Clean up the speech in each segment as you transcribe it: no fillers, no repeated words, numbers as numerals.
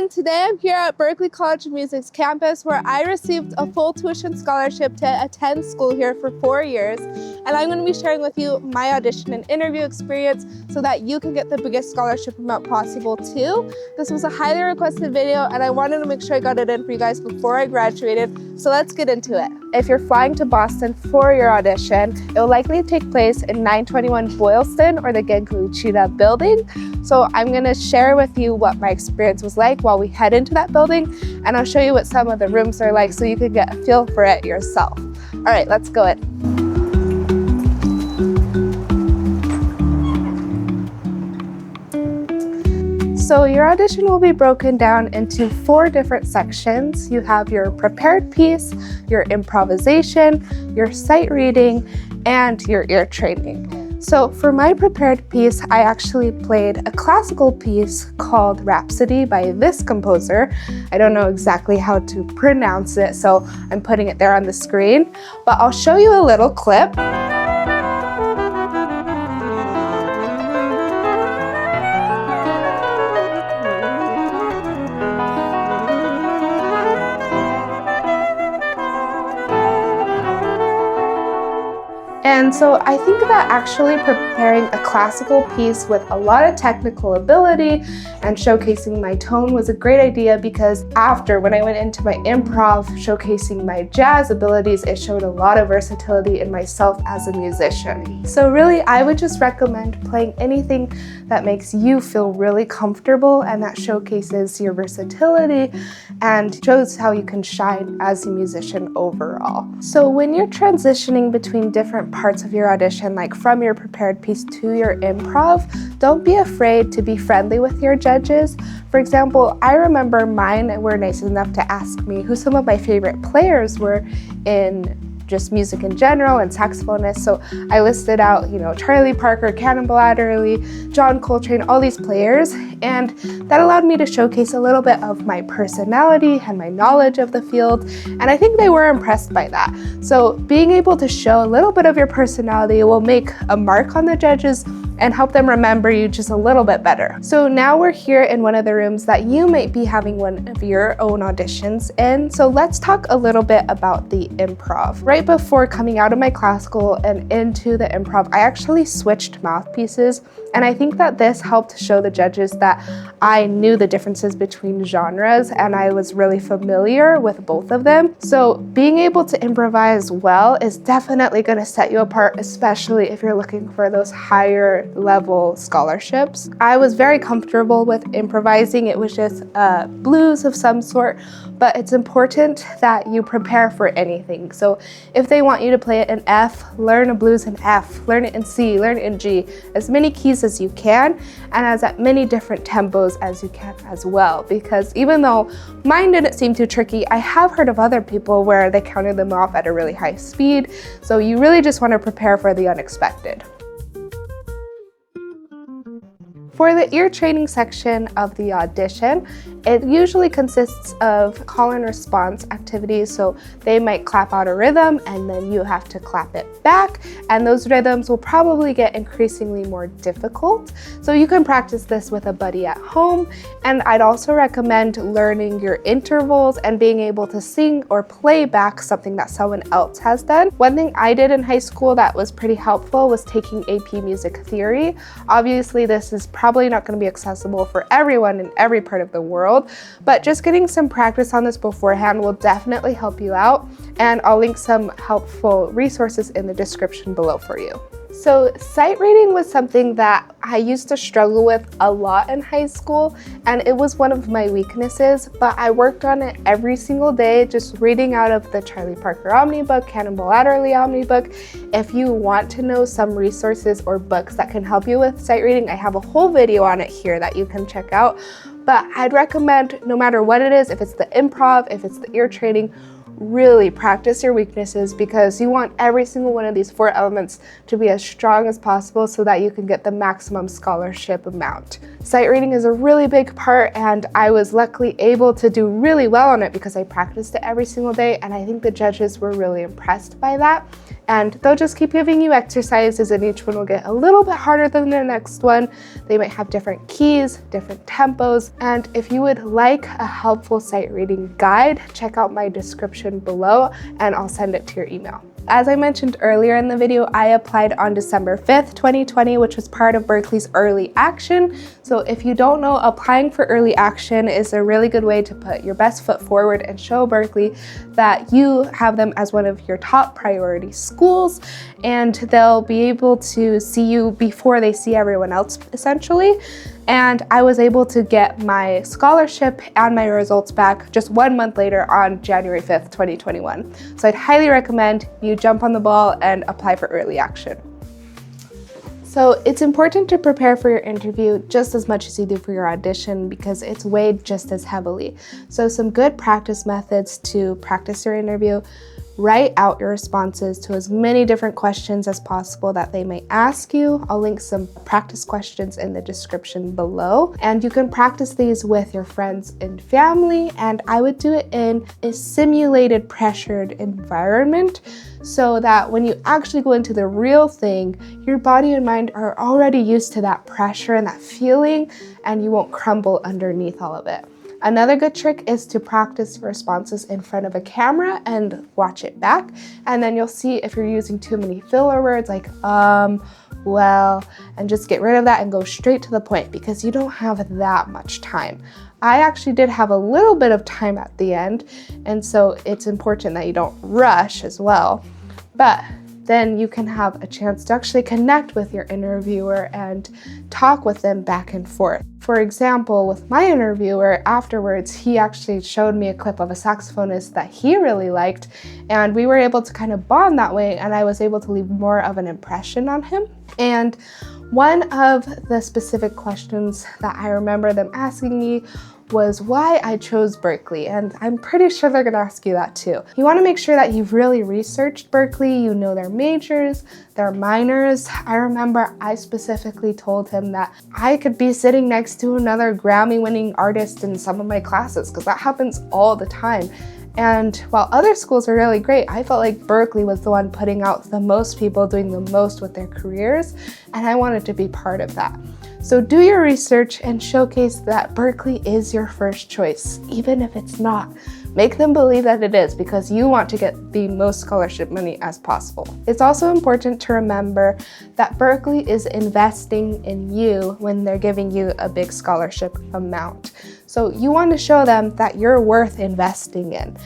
everyone, today I'm here at Berklee College of Music's campus where I received a full tuition scholarship to attend school here for 4 years, and I'm going to be sharing with you my audition and interview experience so that you can get the biggest scholarship amount possible too. This was a highly requested video and I wanted to make sure I got it in for you guys before I graduated, so let's get into it. If you're flying to Boston for your audition, it will likely take place in 921 Boylston or the Genkuchida building. So I'm going to share with you what my experience was like while we head into that building, and I'll show you what some of the rooms are like so you can get a feel for it yourself. All right, let's go in. So your audition will be broken down into 4 different sections. You have your prepared piece, your improvisation, your sight reading, and your ear training. So for my prepared piece, I actually played a classical piece called Rhapsody by this composer. I don't know exactly how to pronounce it, so I'm putting it there on the screen, but I'll show you a little clip. And so I think that actually preparing a classical piece with a lot of technical ability and showcasing my tone was a great idea, because after, when I went into my improv showcasing my jazz abilities, it showed a lot of versatility in myself as a musician. So really, I would just recommend playing anything that makes you feel really comfortable and that showcases your versatility and shows how you can shine as a musician overall. So when you're transitioning between different parts of your audition, like from your prepared piece to your improv, don't be afraid to be friendly with your judges. For example, I remember mine were nice enough to ask me who some of my favorite players were in just music in general and saxophonists. So I listed out, Charlie Parker, Cannonball Adderley, John Coltrane, all these players, and that allowed me to showcase a little bit of my personality and my knowledge of the field, and I think they were impressed by that. So being able to show a little bit of your personality will make a mark on the judges and help them remember you just a little bit better. So now we're here in one of the rooms that you might be having one of your own auditions in. So let's talk a little bit about the improv. Right before coming out of my classical and into the improv, I actually switched mouthpieces, and I think that this helped show the judges that I knew the differences between genres and I was really familiar with both of them. So being able to improvise well is definitely going to set you apart, especially if you're looking for those higher level scholarships. I was very comfortable with improvising. It was just blues of some sort, but it's important that you prepare for anything. So if they want you to play it in F, learn a blues in F, learn it in C, learn it in G, as many keys as you can, and as at many different tempos as you can as well, because even though mine didn't seem too tricky, I have heard of other people where they counted them off at a really high speed, so you really just want to prepare for the unexpected. For the ear training section of the audition, it usually consists of call and response activities. So they might clap out a rhythm and then you have to clap it back, and those rhythms will probably get increasingly more difficult. So you can practice this with a buddy at home, and I'd also recommend learning your intervals and being able to sing or play back something that someone else has done. One thing I did in high school that was pretty helpful was taking AP Music Theory. Obviously, this is probably not going to be accessible for everyone in every part of the world, but just getting some practice on this beforehand will definitely help you out, and I'll link some helpful resources in the description below for you. So sight reading was something that I used to struggle with a lot in high school, and it was one of my weaknesses, but I worked on it every single day, just reading out of the Charlie Parker Omnibook, Cannonball Adderley Omnibook. If you want to know some resources or books that can help you with sight reading, I have a whole video on it here that you can check out. But I'd recommend, no matter what it is, if it's the improv, if it's the ear training, really practice your weaknesses, because you want every single one of these 4 elements to be as strong as possible so that you can get the maximum scholarship amount. Sight reading is a really big part, and I was luckily able to do really well on it because I practiced it every single day, and I think the judges were really impressed by that. And they'll just keep giving you exercises, and each one will get a little bit harder than the next one. They might have different keys, different tempos. And if you would like a helpful sight reading guide, check out my description below and I'll send it to your email. As I mentioned earlier in the video, I applied on December 5th, 2020, which was part of Berklee's Early Action. So if you don't know, applying for Early Action is a really good way to put your best foot forward and show Berklee that you have them as one of your top priority schools, and they'll be able to see you before they see everyone else, essentially. And I was able to get my scholarship and my results back just 1 month later on January 5th, 2021. So I'd highly recommend you jump on the ball and apply for Early Action. So it's important to prepare for your interview just as much as you do for your audition, because it's weighed just as heavily. So some good practice methods to practice your interview: write out your responses to as many different questions as possible that they may ask you. I'll link some practice questions in the description below, and you can practice these with your friends and family. And I would do it in a simulated, pressured environment, so that when you actually go into the real thing, your body and mind are already used to that pressure and that feeling, and you won't crumble underneath all of it. Another good trick is to practice your responses in front of a camera and watch it back, and then you'll see if you're using too many filler words like well, and just get rid of that and go straight to the point, because you don't have that much time. I actually did have a little bit of time at the end, and so it's important that you don't rush as well. But then you can have a chance to actually connect with your interviewer and talk with them back and forth. For example, with my interviewer, afterwards, he actually showed me a clip of a saxophonist that he really liked, and we were able to kind of bond that way, and I was able to leave more of an impression on him. And one of the specific questions that I remember them asking me was why I chose Berklee, and I'm pretty sure they're gonna ask you that too. You wanna make sure that you've really researched Berklee, you know their majors, their minors. I remember I specifically told him that I could be sitting next to another Grammy-winning artist in some of my classes, because that happens all the time. And while other schools are really great, I felt like Berklee was the one putting out the most people doing the most with their careers, and I wanted to be part of that. So do your research and showcase that Berklee is your first choice, even if it's not. Make them believe that it is, because you want to get the most scholarship money as possible. It's also important to remember that Berklee is investing in you when they're giving you a big scholarship amount. So you want to show them that you're worth investing in.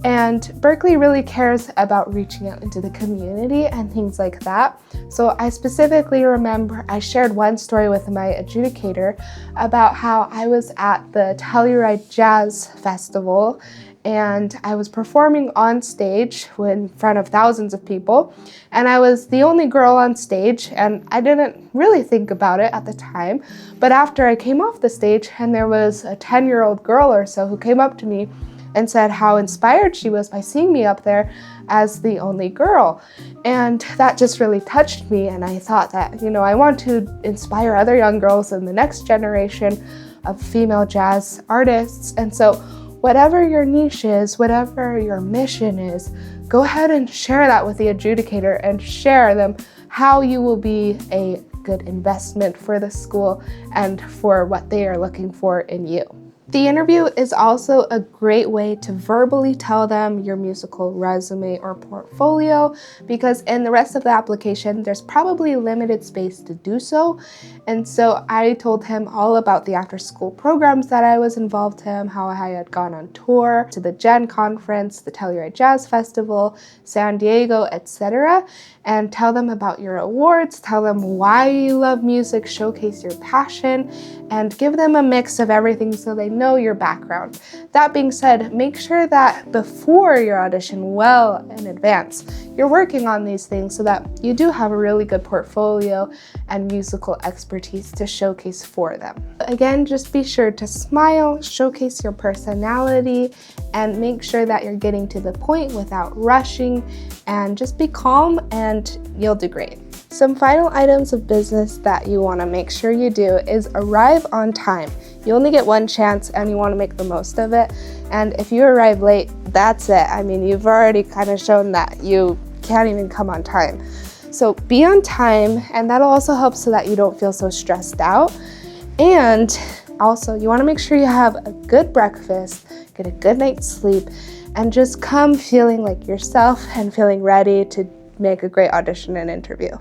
And Berklee really cares about reaching out into the community and things like that. So I specifically remember I shared one story with my adjudicator about how I was at the Telluride Jazz Festival, and I was performing on stage in front of thousands of people, and I was the only girl on stage, and I didn't really think about it at the time. But after I came off the stage, and there was a 10-year-old girl or so who came up to me and said how inspired she was by seeing me up there as the only girl. And that just really touched me, and I thought that, I want to inspire other young girls in the next generation of female jazz artists. And so whatever your niche is, whatever your mission is, go ahead and share that with the adjudicator and share them how you will be a good investment for the school and for what they are looking for in you. The interview is also a great way to verbally tell them your musical resume or portfolio, because in the rest of the application, there's probably limited space to do so. And so I told him all about the after-school programs that I was involved in, how I had gone on tour to the Gen Conference, the Telluride Jazz Festival, San Diego, etc. And tell them about your awards, tell them why you love music, showcase your passion, and give them a mix of everything so they know your background. That being said, make sure that before your audition, well in advance, you're working on these things so that you do have a really good portfolio and musical expertise to showcase for them. Again, just be sure to smile, showcase your personality, and make sure that you're getting to the point without rushing, and just be calm and you'll do great. Some final items of business that you want to make sure you do is arrive on time. You only get one chance and you want to make the most of it. And if you arrive late, that's it. I mean, you've already kind of shown that you can't even come on time. So be on time, and that'll also help so that you don't feel so stressed out. And also, you want to make sure you have a good breakfast, get a good night's sleep, and just come feeling like yourself and feeling ready to make a great audition and interview.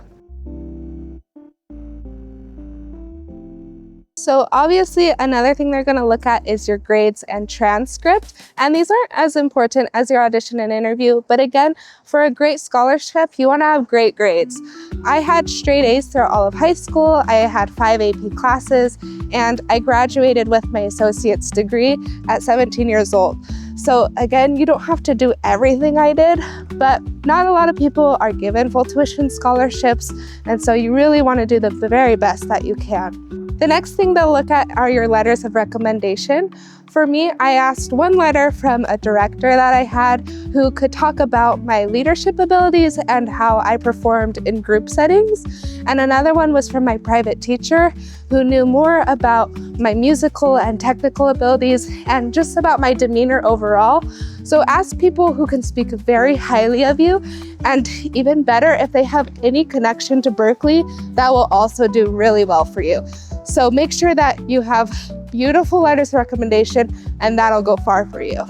So obviously, another thing they're going to look at is your grades and transcript. And these aren't as important as your audition and interview. But again, for a great scholarship, you want to have great grades. I had straight A's throughout all of high school. I had 5 AP classes, and I graduated with my associate's degree at 17 years old. So again, you don't have to do everything I did, but not a lot of people are given full tuition scholarships. And so you really want to do the very best that you can. The next thing they'll look at are your letters of recommendation. For me, I asked one letter from a director that I had who could talk about my leadership abilities and how I performed in group settings. And another one was from my private teacher who knew more about my musical and technical abilities and just about my demeanor overall. So ask people who can speak very highly of you, and even better, if they have any connection to Berklee, that will also do really well for you. So make sure that you have beautiful letters of recommendation, and that'll go far for you.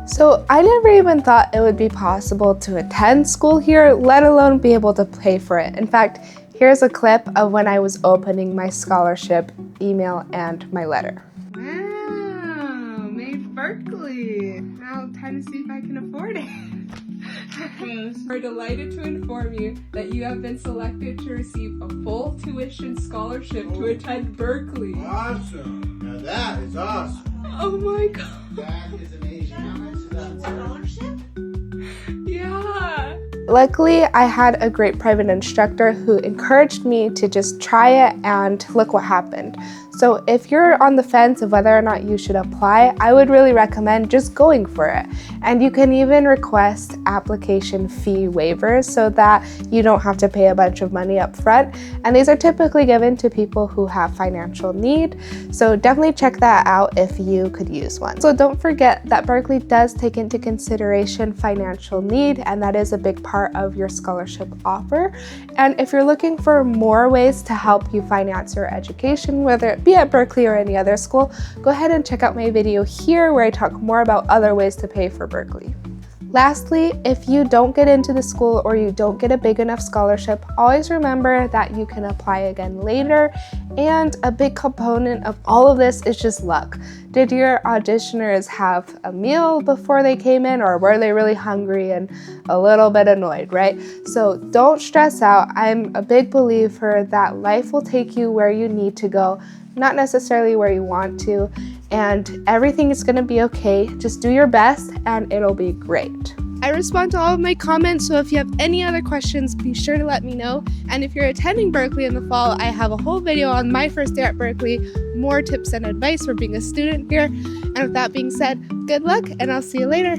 So I never even thought it would be possible to attend school here, let alone be able to pay for it. In fact, here's a clip of when I was opening my scholarship email and my letter. Wow, made Berklee. Now time to see if I can afford it. We're delighted to inform you that you have been selected to receive a full tuition scholarship to attend Berklee. Awesome. Now that is awesome. Oh my God. That is amazing. How much is that scholarship? Yeah. Luckily, I had a great private instructor who encouraged me to just try it, and look what happened. So if you're on the fence of whether or not you should apply, I would really recommend just going for it. And you can even request application fee waivers so that you don't have to pay a bunch of money up front. And these are typically given to people who have financial need. So definitely check that out if you could use one. So don't forget that Berklee does take into consideration financial need, and that is a big part of your scholarship offer. And if you're looking for more ways to help you finance your education, whether it be at Berklee or any other school, go ahead and check out my video here where I talk more about other ways to pay for Berklee. Lastly, if you don't get into the school or you don't get a big enough scholarship, always remember that you can apply again later. And a big component of all of this is just luck. Did your auditioners have a meal before they came in, or were they really hungry and a little bit annoyed, right? So don't stress out. I'm a big believer that life will take you where you need to go, not necessarily where you want to, and everything is going to be okay. Just do your best and it'll be great. I respond to all of my comments, so if you have any other questions, be sure to let me know. And if you're attending Berklee in the fall, I have a whole video on my first day at Berklee, more tips and advice for being a student here. And with that being said, good luck, and I'll see you later.